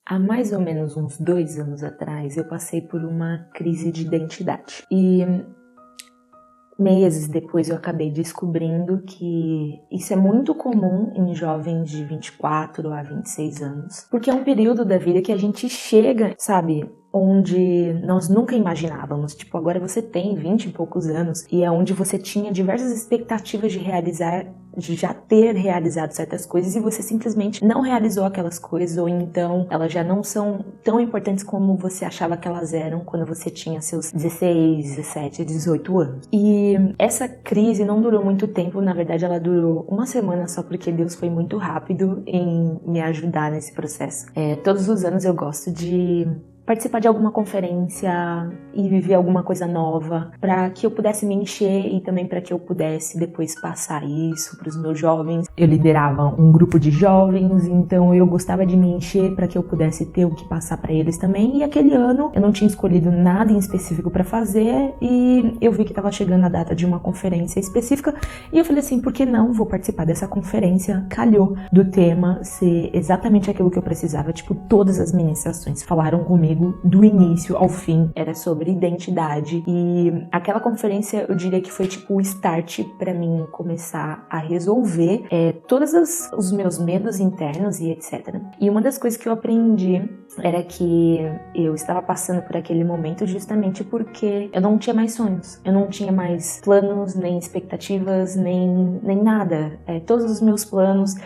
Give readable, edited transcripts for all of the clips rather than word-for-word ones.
Há mais ou menos uns 2 anos atrás, eu passei por uma crise de identidade. E meses depois eu acabei descobrindo que isso é muito comum em jovens de 24 a 26 anos. Porque é um período da vida que a gente chega, sabe, onde nós nunca imaginávamos. Tipo, agora você tem 20 e poucos anos e é onde você tinha diversas expectativas de realizar, de já ter realizado certas coisas e você simplesmente não realizou aquelas coisas, ou então elas já não são tão importantes como você achava que elas eram quando você tinha seus 16, 17, 18 anos. E essa crise não durou muito tempo, na verdade ela durou uma semana só, porque Deus foi muito rápido em me ajudar nesse processo. Todos os anos eu gosto de participar de alguma conferência e viver alguma coisa nova, para que eu pudesse me encher e também para que eu pudesse depois passar isso para os meus jovens. Eu liderava um grupo de jovens, então eu gostava de me encher para que eu pudesse ter o que passar para eles também. E aquele ano eu não tinha escolhido nada em específico para fazer e eu vi que estava chegando a data de uma conferência específica e eu falei assim, por que não vou participar dessa conferência? Calhou do tema ser exatamente aquilo que eu precisava. Tipo, todas as ministrações falaram comigo do início ao fim, era sobre identidade, e aquela conferência eu diria que foi tipo o start para mim começar a resolver todos os meus medos internos e etc. E uma das coisas que eu aprendi era que eu estava passando por aquele momento justamente porque eu não tinha mais sonhos, eu não tinha mais planos, nem expectativas, nem nada. Todos os meus planos,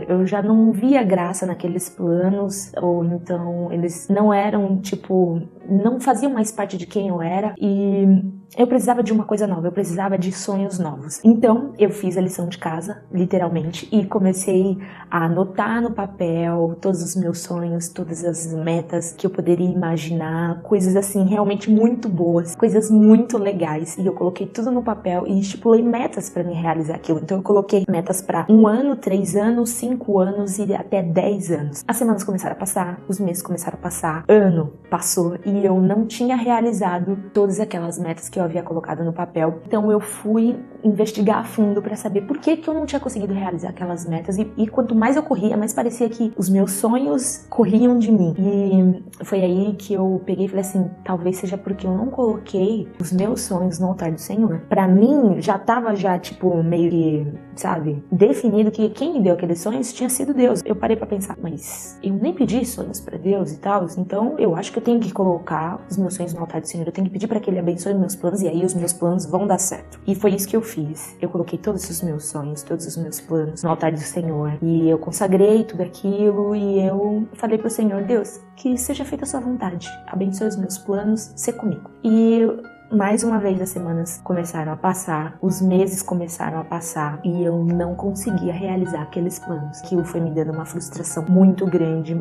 eu já não via graça naqueles planos, ou então eles não eram, tipo, não faziam mais parte de quem eu era, e eu precisava de uma coisa nova, eu precisava de sonhos novos. Então eu fiz a lição de casa, literalmente, e comecei a anotar no papel todos os meus sonhos, todas as metas que eu poderia imaginar, coisas assim realmente muito boas, coisas muito legais, e eu coloquei tudo no papel e estipulei metas para me realizar aquilo. Então eu coloquei metas para 1 ano, 3 anos, 5 anos e até 10 anos. As semanas começaram a passar, os meses começaram a passar, ano passou e eu não tinha realizado todas aquelas metas que eu havia colocado no papel. Então eu fui investigar a fundo para saber por que eu não tinha conseguido realizar aquelas metas, e quanto mais eu corria, mais parecia que os meus sonhos corriam de mim. E foi aí que eu peguei e falei assim, talvez seja porque eu não coloquei os meus sonhos no altar do Senhor. Para mim já tava tipo meio que, sabe, definido que quem me deu aqueles sonhos tinha sido Deus. Eu parei para pensar, mas eu nem pedi sonhos para Deus e tal, então eu acho que eu tenho que colocar os meus sonhos no altar do Senhor, eu tenho que pedir para que Ele abençoe os meus planos, e aí os meus planos vão dar certo. E foi isso que eu fiz. Eu coloquei todos os meus sonhos, todos os meus planos no altar do Senhor, e eu consagrei tudo aquilo, e eu falei pro Senhor, Deus, que seja feita a sua vontade, abençoe os meus planos, ser comigo. E mais uma vez as semanas começaram a passar, os meses começaram a passar e eu não conseguia realizar aqueles planos. Aquilo foi me dando uma frustração muito grande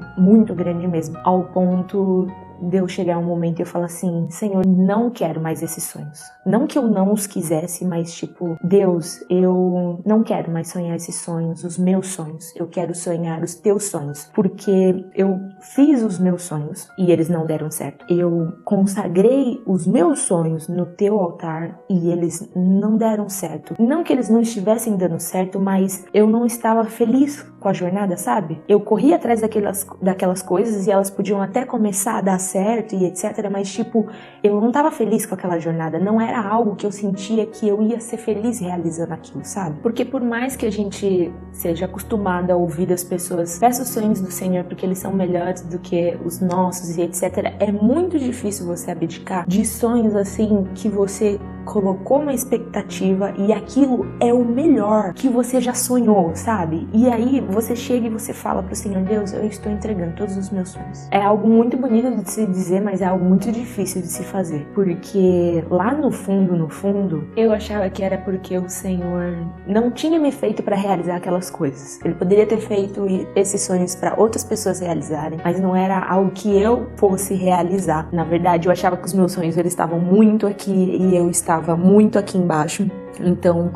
mesmo, ao ponto de eu chegar um momento e eu falar assim, Senhor, não quero mais esses sonhos. Não que eu não os quisesse, mas tipo, Deus, eu não quero mais sonhar esses sonhos, os meus sonhos. Eu quero sonhar os teus sonhos, porque eu fiz os meus sonhos e eles não deram certo. Eu consagrei os meus sonhos no teu altar e eles não deram certo. Não que eles não estivessem dando certo, mas eu não estava feliz com a jornada, sabe? Eu corri atrás daquelas coisas e elas podiam até começar a dar certo e etc, mas tipo, eu não tava feliz com aquela jornada, não era algo que eu sentia que eu ia ser feliz realizando aquilo, sabe? Porque por mais que a gente seja acostumado a ouvir das pessoas, peça os sonhos do Senhor porque eles são melhores do que os nossos e etc, é muito difícil você abdicar de sonhos assim que você colocou uma expectativa e aquilo é o melhor que você já sonhou, sabe? E aí você chega e você fala pro Senhor, Deus, eu estou entregando todos os meus sonhos. É algo muito bonito de se dizer, mas é algo muito difícil de se fazer, porque lá no fundo, eu achava que era porque o Senhor não tinha me feito para realizar aquelas coisas. Ele poderia ter feito esses sonhos para outras pessoas realizarem, mas não era algo que eu fosse realizar. Na verdade, eu achava que os meus sonhos eles estavam muito aqui e eu estava muito aqui embaixo. Então,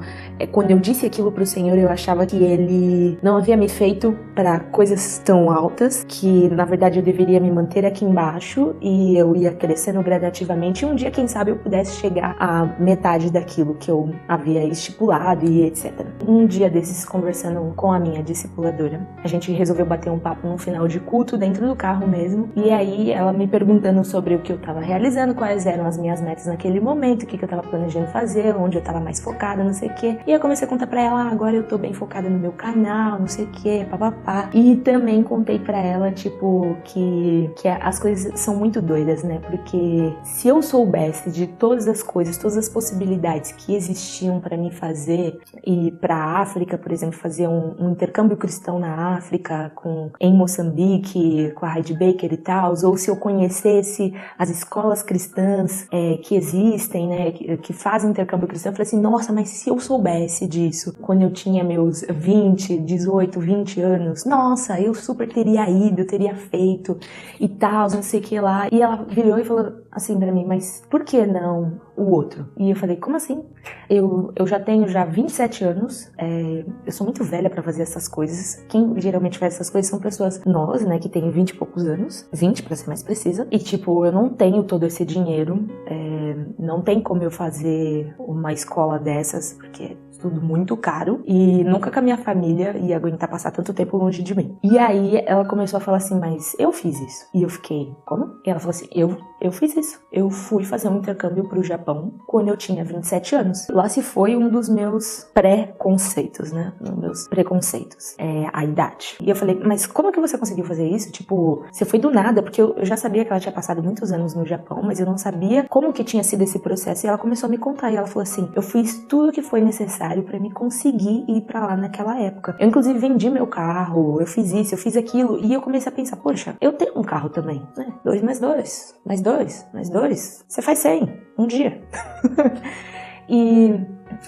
quando eu disse aquilo pro Senhor, eu achava que Ele não havia me feito para coisas tão altas, que na verdade eu deveria me manter aqui embaixo e eu ia crescendo gradativamente, e um dia, quem sabe, eu pudesse chegar à metade daquilo que eu havia estipulado e etc. Um dia desses, conversando com a minha discipuladora, a gente resolveu bater um papo no final de culto, dentro do carro mesmo, e aí ela me perguntando sobre o que eu estava realizando, quais eram as minhas metas naquele momento, o que eu estava planejando fazer, onde eu estava mais focada, não sei o que. E eu comecei a contar pra ela, agora eu tô bem focada no meu canal, não sei o que, papapá. E também contei pra ela, tipo, que as coisas são muito doidas, né? Porque se eu soubesse de todas as coisas, todas as possibilidades que existiam pra mim fazer, e pra África, por exemplo, fazer um intercâmbio cristão na África, em Moçambique, com a Heidi Baker e tal, ou se eu conhecesse as escolas cristãs que existem, né, que fazem intercâmbio cristão, eu falei assim, nossa, mas se eu soubesse disso quando eu tinha meus 20, 18, 20 anos, nossa, eu super teria ido, teria feito e tal, não sei o que lá. E ela virou e falou assim pra mim, mas por que não o outro? E eu falei, como assim? Eu já tenho 27 anos, eu sou muito velha pra fazer essas coisas. Quem geralmente faz essas coisas são pessoas, nós, né, que tem 20 e poucos anos, 20 pra ser mais precisa, e tipo, eu não tenho todo esse dinheiro, não tem como eu fazer uma escola dessas, porque é tudo muito caro, e nunca que a minha família ia aguentar passar tanto tempo longe de mim. E aí ela começou a falar assim, mas eu fiz isso. E eu fiquei, como? E ela falou assim, eu fiz isso. Eu fui fazer um intercâmbio pro Japão quando eu tinha 27 anos. Lá se foi um dos meus pré-conceitos, né? Meus preconceitos. A idade. E eu falei, mas como que você conseguiu fazer isso? Tipo, você foi do nada, porque eu já sabia que ela tinha passado muitos anos no Japão, mas eu não sabia como que tinha sido esse processo. E ela começou a me contar, e ela falou assim, eu fiz tudo o que foi necessário pra me conseguir ir pra lá naquela época. Eu, inclusive, vendi meu carro, eu fiz isso, eu fiz aquilo, e eu comecei a pensar, poxa, eu tenho um carro também, né? 2 mais 2, mais 2, mais 2, você faz 100, um dia. E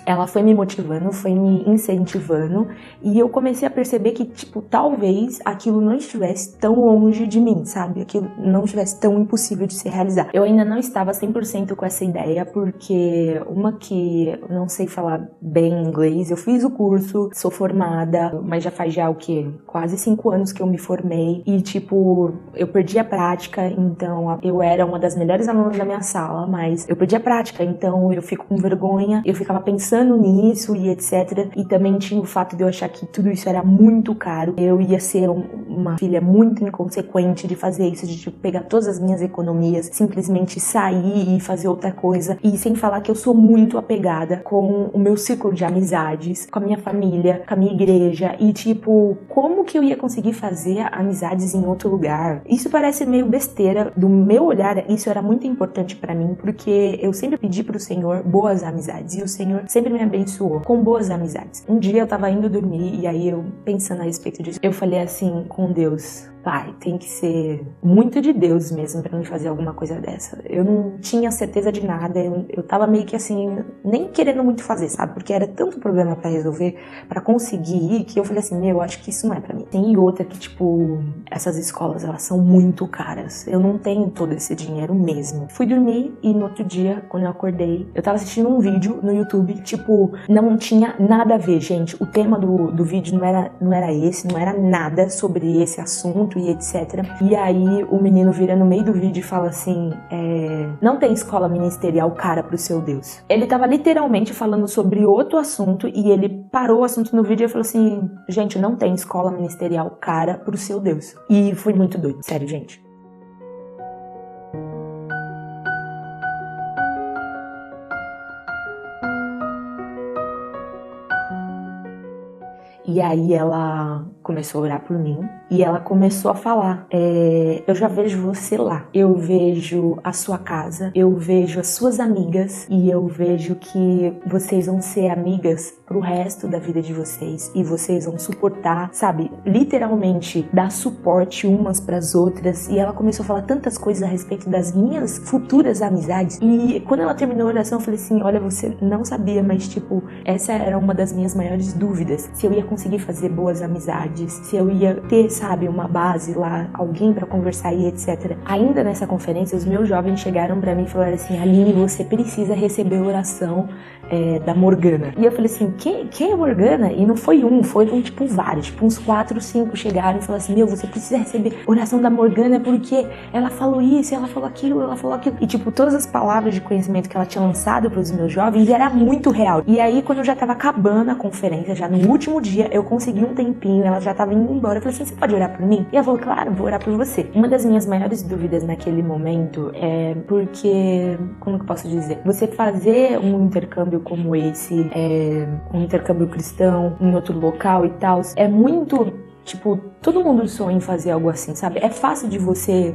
ela foi me motivando, foi me incentivando, e eu comecei a perceber que, tipo, talvez aquilo não estivesse tão longe de mim, sabe? Aquilo não estivesse tão impossível de se realizar. Eu ainda não estava 100% com essa ideia, porque uma que eu não sei falar bem inglês, eu fiz o curso, sou formada, mas já faz o quê? Quase 5 anos que eu me formei, e, tipo, eu perdi a prática, então eu era uma das melhores alunas da minha sala, mas eu perdi a prática, então eu fico com vergonha, eu ficava pensando nisso e etc. E também tinha o fato de eu achar que tudo isso era muito caro. Eu ia ser uma filha muito inconsequente de fazer isso, de tipo, pegar todas as minhas economias, simplesmente sair e fazer outra coisa. E sem falar que eu sou muito apegada com o meu círculo de amizades, com a minha família, com a minha igreja. E tipo, como que eu ia conseguir fazer amizades em outro lugar? Isso parece meio besteira. Do meu olhar, isso era muito importante pra mim, porque eu sempre pedi pro Senhor boas amizades. E o Senhor sempre me abençoou com boas amizades. Um dia eu tava indo dormir e aí eu, pensando a respeito disso, eu falei assim com Deus, pai, tem que ser muito de Deus mesmo pra me fazer alguma coisa dessa. Eu não tinha certeza de nada, eu tava meio que assim, nem querendo muito fazer, sabe? Porque era tanto problema pra resolver, pra conseguir ir, que eu falei assim, eu acho que isso não é pra mim. Tem outra que, tipo, essas escolas, elas são muito caras. Eu não tenho todo esse dinheiro mesmo. Fui dormir e no outro dia, quando eu acordei, eu tava assistindo um vídeo no YouTube, tipo, não tinha nada a ver, gente. O tema do vídeo não era esse, não era nada sobre esse assunto e etc. E aí o menino vira no meio do vídeo e fala assim, não tem escola ministerial cara pro seu Deus. Ele tava literalmente falando sobre outro assunto e ele parou o assunto no vídeo e falou assim, gente, não tem escola ministerial cara pro seu Deus. E foi muito doido, sério, gente. E aí ela começou a orar por mim e ela começou a falar, eu já vejo você lá, eu vejo a sua casa, eu vejo as suas amigas e eu vejo que vocês vão ser amigas pro resto da vida de vocês e vocês vão suportar, sabe, literalmente dar suporte umas pras outras. E ela começou a falar tantas coisas a respeito das minhas futuras amizades e quando ela terminou a oração eu falei assim, olha, você não sabia, mas tipo, essa era uma das minhas maiores dúvidas, se eu ia conseguir fazer boas amizades amizades, se eu ia ter, sabe, uma base lá, alguém pra conversar e etc. Ainda nessa conferência, os meus jovens chegaram pra mim e falaram assim: Aline, você precisa receber oração da Morgana. E eu falei assim: quem é Morgana? E não foi foram tipo vários, tipo uns 4, 5 chegaram e falaram assim: meu, você precisa receber oração da Morgana porque ela falou isso, ela falou aquilo, ela falou aquilo. E tipo, todas as palavras de conhecimento que ela tinha lançado pros meus jovens era muito real. E aí, quando eu já tava acabando a conferência, já no último dia, eu consegui um tempinho, ela já tava indo embora. Eu falei assim: você pode orar por mim? E ela falou: claro, vou orar por você. Uma das minhas maiores dúvidas naquele momento é porque, como que eu posso dizer? Você fazer um intercâmbio como esse, um intercâmbio cristão em outro local e tal, é muito, tipo, todo mundo sonha em fazer algo assim, sabe? É fácil de você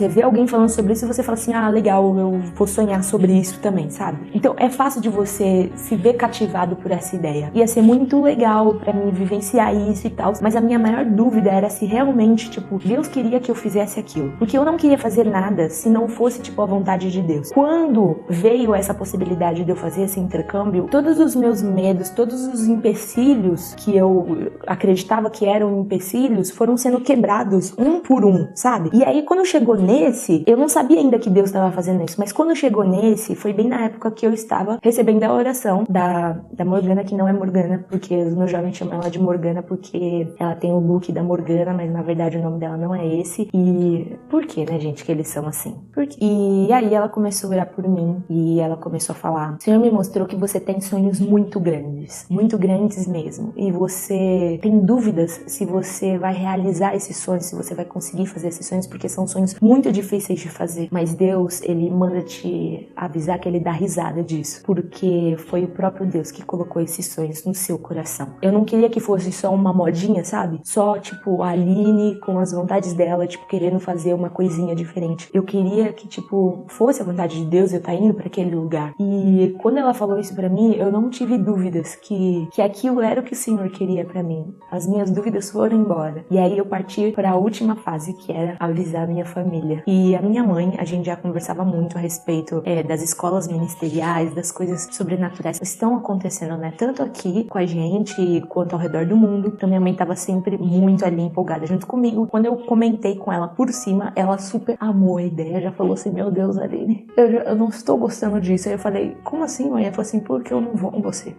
ver alguém falando sobre isso e você fala assim: ah, legal, eu vou sonhar sobre isso também, sabe? Então é fácil de você se ver cativado por essa ideia. Ia ser muito legal pra mim vivenciar isso e tal, mas a minha maior dúvida era se realmente, tipo, Deus queria que eu fizesse aquilo. Porque eu não queria fazer nada se não fosse, tipo, a vontade de Deus. Quando veio essa possibilidade de eu fazer esse intercâmbio, todos os meus medos, todos os empecilhos que eu acreditava que eram empecilhos foram sendo quebrados um por um, sabe? E aí quando chegou nesse, eu não sabia ainda que Deus estava fazendo isso, mas quando chegou nesse, foi bem na época que eu estava recebendo a oração da Morgana, que não é Morgana, porque os meus jovens chamam ela de Morgana porque ela tem o look da Morgana, mas na verdade o nome dela não é esse. E por que, né, gente, que eles são assim? E aí ela começou a orar por mim e ela começou a falar: o Senhor me mostrou que você tem sonhos muito grandes mesmo, e você tem dúvidas se você vai realizar esses sonhos, se você vai conseguir fazer esses sonhos, porque são sonhos muito difíceis de fazer. Mas Deus, Ele manda te avisar que Ele dá risada disso, porque foi o próprio Deus que colocou esses sonhos no seu coração. Eu não queria que fosse só uma modinha, sabe? Só, tipo, a Aline com as vontades dela, tipo, querendo fazer uma coisinha diferente. Eu queria que, tipo, fosse a vontade de Deus eu estar indo pra aquele lugar. E quando ela falou isso pra mim, eu não tive dúvidas que aquilo era o que o Senhor queria pra mim. As minhas dúvidas foram embora. E aí eu parti para a última fase, que era avisar a minha família. E a minha mãe, a gente já conversava muito a respeito das escolas ministeriais, das coisas sobrenaturais que estão acontecendo, né? Tanto aqui com a gente, quanto ao redor do mundo. Então minha mãe estava sempre muito ali empolgada junto comigo. Quando eu comentei com ela por cima, ela super amou a ideia, já falou assim: meu Deus, Aline, eu não estou gostando disso. Aí eu falei: como assim, mãe? Ela falou assim: porque eu não vou com você.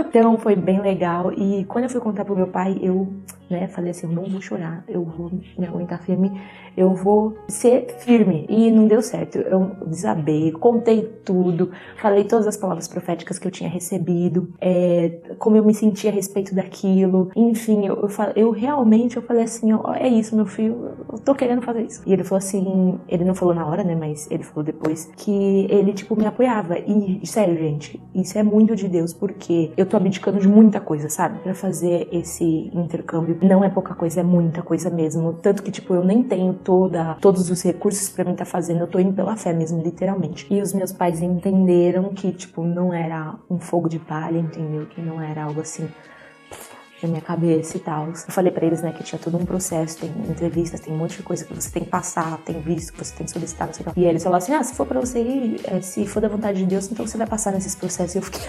Então foi bem legal. E quando eu fui contar pro meu pai, eu, né, falei assim: eu não vou chorar, eu vou me aguentar firme, eu vou ser firme. E não deu certo. Eu desabei, contei tudo, falei todas as palavras proféticas que eu tinha recebido, como eu me sentia a respeito daquilo. Enfim, eu realmente falei assim: ó, é isso, meu filho, eu tô querendo fazer isso. E ele falou assim, ele não falou na hora, né, mas ele falou depois, que ele, tipo, me apoiava. E, sério, gente, isso é muito de Deus, porque eu tô abdicando de muita coisa, sabe? Pra fazer esse intercâmbio. Não é pouca coisa, é muita coisa mesmo. Tanto que, tipo, eu nem tenho todos os recursos pra mim tá fazendo. Eu tô indo pela fé mesmo, literalmente. E os meus pais entenderam que, tipo, não era um fogo de palha, entendeu? Que não era algo assim na minha cabeça e tal. Eu falei pra eles, né, que tinha todo um processo, tem entrevistas, tem um monte de coisa que você tem que passar, tem visto que você tem que solicitar, não sei o que. E eles falaram assim: ah, se for pra você ir, se for da vontade de Deus, então você vai passar nesses processos. E eu fiquei...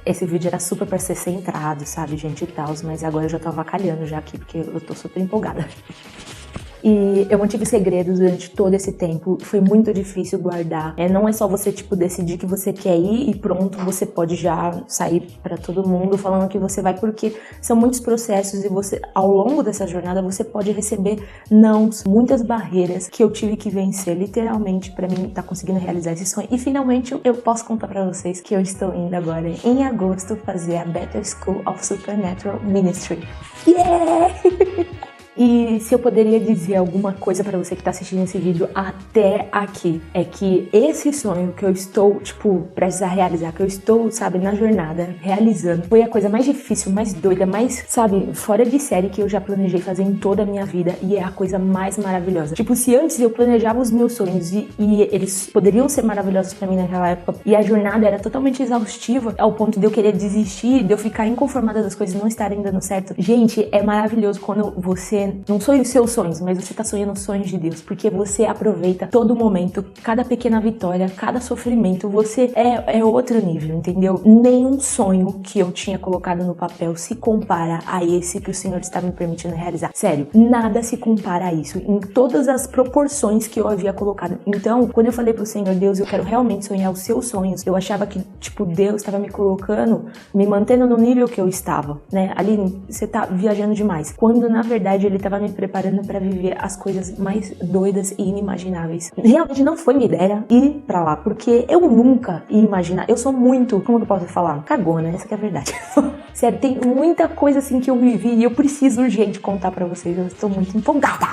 Esse vídeo era super pra ser centrado, sabe, gente, e tal, mas agora eu já tô avacalhando já aqui, porque eu tô super empolgada. E eu mantive segredos durante todo esse tempo, foi muito difícil guardar. Não é só você, tipo, decidir que você quer ir e pronto, você pode já sair pra todo mundo falando que você vai, porque são muitos processos e você, ao longo dessa jornada, você pode receber nãos, muitas barreiras que eu tive que vencer, literalmente, pra mim estar conseguindo realizar esse sonho. E finalmente eu posso contar pra vocês que eu estou indo agora, em agosto, fazer a Bethel School of Supernatural Ministry. Yeah! E se eu poderia dizer alguma coisa pra você que tá assistindo esse vídeo até aqui, é que esse sonho que eu estou, tipo, prestes a realizar, que eu estou, sabe, na jornada, realizando, foi a coisa mais difícil, mais doida, mais, sabe, fora de série que eu já planejei fazer em toda a minha vida, e é a coisa mais maravilhosa. Tipo, se antes eu planejava os meus sonhos e eles poderiam ser maravilhosos pra mim naquela época, e a jornada era totalmente exaustiva, ao ponto de eu querer desistir, de eu ficar inconformada das coisas não estarem dando certo. Gente, é maravilhoso quando você você não sonha os seus sonhos, mas você tá sonhando os sonhos de Deus, porque você aproveita todo momento, cada pequena vitória, cada sofrimento, você é outro nível, entendeu? Nenhum sonho que eu tinha colocado no papel se compara a esse que o Senhor está me permitindo realizar. Sério, nada se compara a isso, em todas as proporções que eu havia colocado. Então, quando eu falei pro Senhor, Deus, eu quero realmente sonhar os seus sonhos, eu achava que, tipo, Deus estava me colocando, me mantendo no nível que eu estava, né? Ali, você tá viajando demais. Quando, na verdade, Ele estava me preparando para viver as coisas mais doidas e inimagináveis. Realmente não foi minha ideia ir pra lá, porque eu nunca ia imaginar. Eu sou muito, como que eu posso falar? Cagona, essa que é a verdade. Sério, tem muita coisa assim que eu vivi e eu preciso urgente contar pra vocês. Eu estou muito empolgada.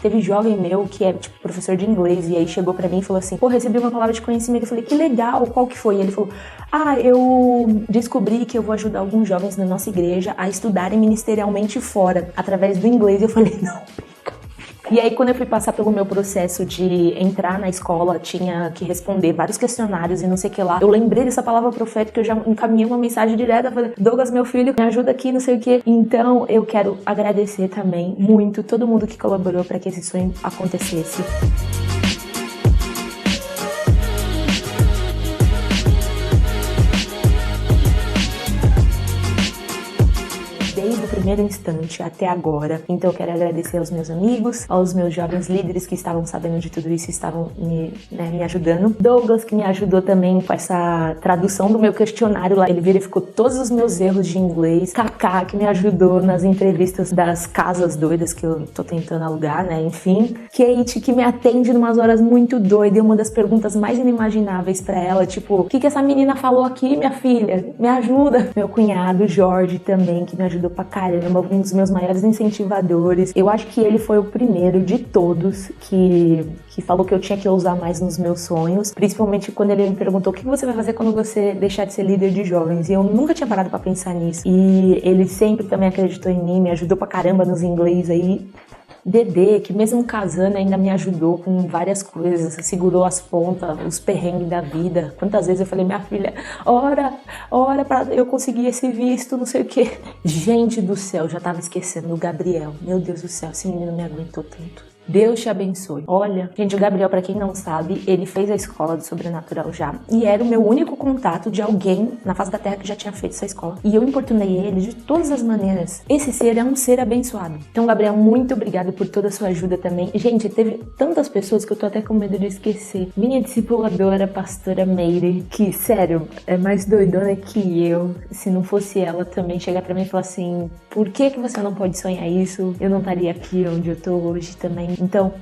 Teve jovem meu que é, tipo, professor de inglês, e aí chegou pra mim e falou assim, pô, recebi uma palavra de conhecimento. Eu falei, que legal, qual que foi? E ele falou, eu descobri que eu vou ajudar alguns jovens na nossa igreja a estudarem ministerialmente fora, através do inglês. E eu falei, não, e aí, quando eu fui passar pelo meu processo de entrar na escola, tinha que responder vários questionários e não sei o que lá. Eu lembrei dessa palavra profética, eu já encaminhei uma mensagem direta, falei, Douglas, meu filho, me ajuda aqui, não sei o que. Então, eu quero agradecer também muito todo mundo que colaborou para que esse sonho acontecesse. Desde o primeiro instante até agora. Então eu quero agradecer aos meus amigos, aos meus jovens líderes que estavam sabendo de tudo isso e estavam me ajudando. Douglas, que me ajudou também com essa tradução do meu questionário lá. Ele verificou todos os meus erros de inglês. Kaká, que me ajudou nas entrevistas das casas doidas que eu tô tentando alugar, né? Enfim. Kate, que me atende numas horas muito doidas. E uma das perguntas mais inimagináveis pra ela, tipo, o que essa menina falou aqui, minha filha? Me ajuda. Meu cunhado, Jorge, também, que me ajudou pra caramba, um dos meus maiores incentivadores. Eu acho que ele foi o primeiro de todos que falou que eu tinha que ousar mais nos meus sonhos, principalmente quando ele me perguntou o que você vai fazer quando você deixar de ser líder de jovens, e eu nunca tinha parado pra pensar nisso, e ele sempre também acreditou em mim, me ajudou pra caramba nos inglês aí. Dedê, que mesmo casando ainda me ajudou com várias coisas, segurou as pontas, os perrengues da vida. Quantas vezes eu falei, minha filha, ora pra eu conseguir esse visto, não sei o que. Gente do céu, já tava esquecendo o Gabriel. Meu Deus do céu, esse menino me aguentou tanto. Deus te abençoe. Olha, gente, o Gabriel, pra quem não sabe, ele fez a escola do Sobrenatural já. E era o meu único contato de alguém na face da terra que já tinha feito essa escola. E eu importunei ele de todas as maneiras. Esse ser é um ser abençoado. Então, Gabriel, muito obrigado por toda a sua ajuda também. Gente, teve tantas pessoas que eu tô até com medo de esquecer. Minha discipuladora, pastora Meire, que, sério, é mais doidona que eu. Se não fosse ela também chegar pra mim e falar assim, por que você não pode sonhar isso? Eu não estaria aqui onde eu tô hoje também. Então,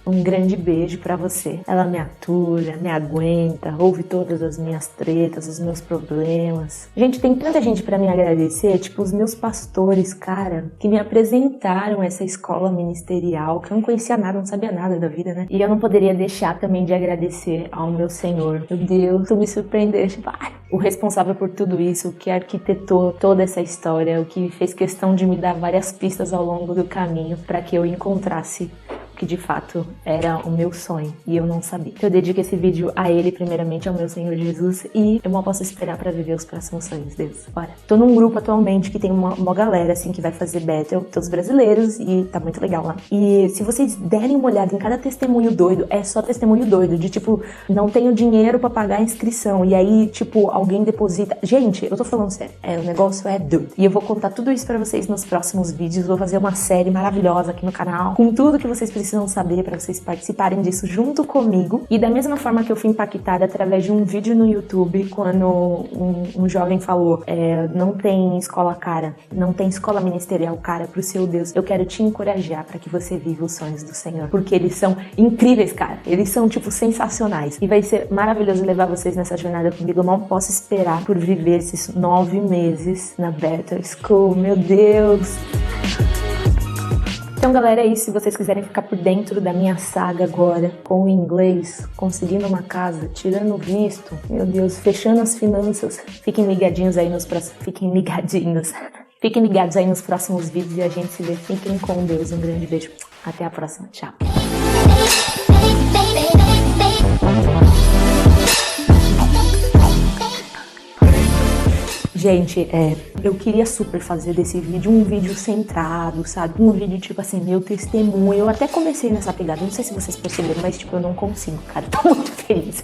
um grande beijo pra você. Ela me atura, me aguenta, ouve todas as minhas tretas, os meus problemas. Gente, tem tanta gente pra me agradecer, tipo os meus pastores, cara, que me apresentaram essa escola ministerial, que eu não conhecia nada, não sabia nada da vida, né? E eu não poderia deixar também de agradecer ao meu Senhor. Meu Deus, tu me surpreendeste, pai. O responsável por tudo isso, o que arquitetou toda essa história, o que fez questão de me dar várias pistas ao longo do caminho para que eu encontrasse que de fato era o meu sonho e eu não sabia. Eu dedico esse vídeo a ele, primeiramente, ao meu Senhor Jesus, e eu mal posso esperar pra viver os próximos sonhos, Deus. Bora. Tô num grupo atualmente que tem uma galera, assim, que vai fazer battle, todos brasileiros, e tá muito legal lá. E se vocês derem uma olhada em cada testemunho doido, é só testemunho doido, de tipo, não tenho dinheiro pra pagar a inscrição, e aí, tipo, alguém deposita. Gente, eu tô falando sério, o negócio é doido. E eu vou contar tudo isso pra vocês nos próximos vídeos, vou fazer uma série maravilhosa aqui no canal, com tudo que vocês precisam saber para vocês participarem disso junto comigo. E da mesma forma que eu fui impactada através de um vídeo no YouTube, quando um jovem falou, não tem escola cara, não tem escola ministerial cara pro seu Deus, eu quero te encorajar para que você viva os sonhos do Senhor, porque eles são incríveis, cara, eles são tipo sensacionais, e vai ser maravilhoso levar vocês nessa jornada comigo. Eu não posso esperar por viver esses 9 meses na Bethel School, meu Deus. Então, galera, é isso. Se vocês quiserem ficar por dentro da minha saga agora, com o inglês, conseguindo uma casa, tirando o visto, meu Deus, fechando as finanças, fiquem ligadinhos aí nos próximos... Fiquem ligados aí nos próximos vídeos e a gente se vê. Fiquem com Deus. Um grande beijo. Até a próxima. Tchau. Gente, eu queria super fazer desse vídeo um vídeo centrado, sabe? Um vídeo tipo assim, meu testemunho. Eu até comecei nessa pegada, não sei se vocês perceberam, mas tipo, eu não consigo, cara. Tô muito feliz.